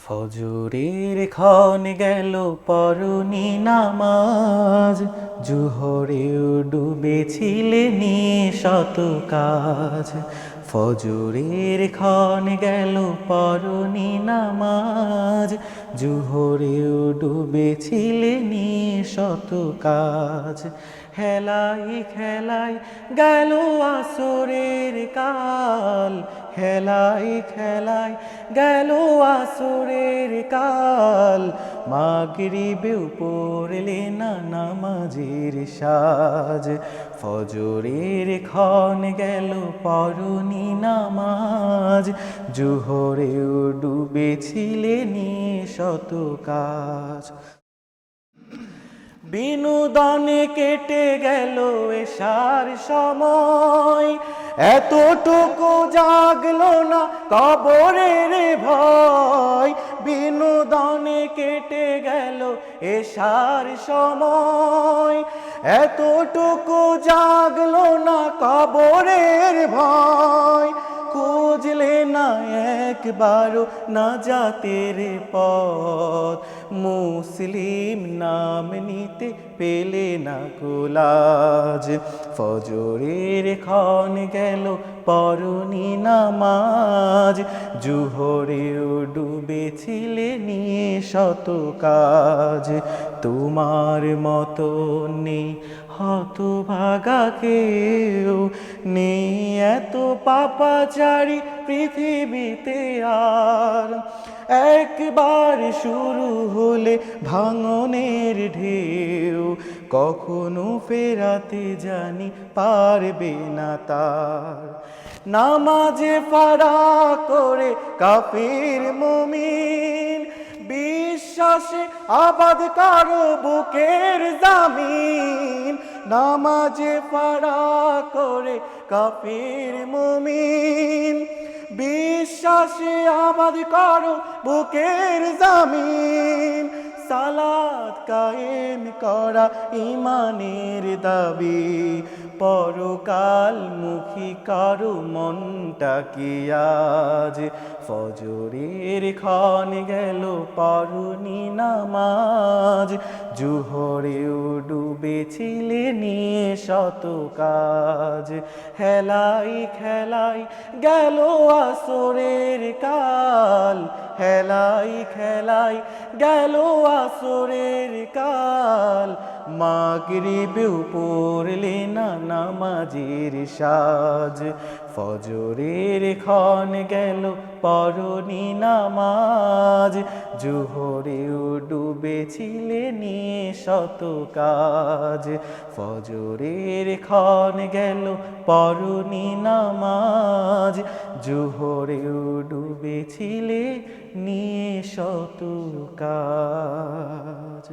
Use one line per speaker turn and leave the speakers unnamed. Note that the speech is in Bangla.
ফজরের ক্ষণ গেল পরনি নামাজ, জোহরেও ডুবেছিলে নিশত কাজ। ফজরের ক্ষণ গেল পরনি নামাজ, জোহরেও ডুবেছিলে নিশত কাজ। হেলাই খেলাই গেল আসরের কাল, হেলাই খেলাই গেল আসরের কাল। মাগরিবেও পড়লে না নামাজের সাজ, ফজরের ক্ষণ গেল পরনি নামাজ, জোহরেও ডুবেছিলে নিশত কাজ। বিনোদনে কেটে গেল এশার সময়, এতটুকু জাগলো না কবরের ভয়। বিনোদনে কেটে গেল এশার সময়, এতটুকু জাগলো না কবরের ভয়। খুঁজলে না একবারও নাজাতের পথ, মুসলিম নাম নিতে পেলে না কুলাজ। ফজরের ক্ষণ গেল পরনি নামাজ, জোহরেও ডুবেছিলে নিশত কাজ। তোমার মতো নেই হতভাগা কেউ, নেই এত পাপাচারী পৃথিবীতে আর। একবার শুরু হলে ভাঙনের ঢেউ, কখনো ফেরাতে জানি পারবে না তার। নামাজে ফাড়া করে কাফির মুমিন, বিশ্বাসে আবাদ কারো বুকের জামিন। নামাজে ফাড়া করে কাফির মুমিন, বিশ্বাসে আবাদ করো বুকের জামিন। সালাত কায়েম করা ইমানের দাবি, পরকাল মুখী করো মনটা কি আজ। ফজরের ক্ষণ গেল পরনি নামাজ, জোহরেও ডুবেছিলে নিশত কাজ। হেলাই খেলাই গেল আসরের কাল, হেলাই খেলাই গেল আসরের কাল। মাগরিবেও পড়লে না নামাজের সাজ, ফজরের ক্ষণ গেল পরনি নামাজ, জোহরেও ডুবেছিলে নিশত কাজ। ফজরের ক্ষণ গেল পরনি নামাজ, জোহরেও ডুবেছিলে নিশত কাজ।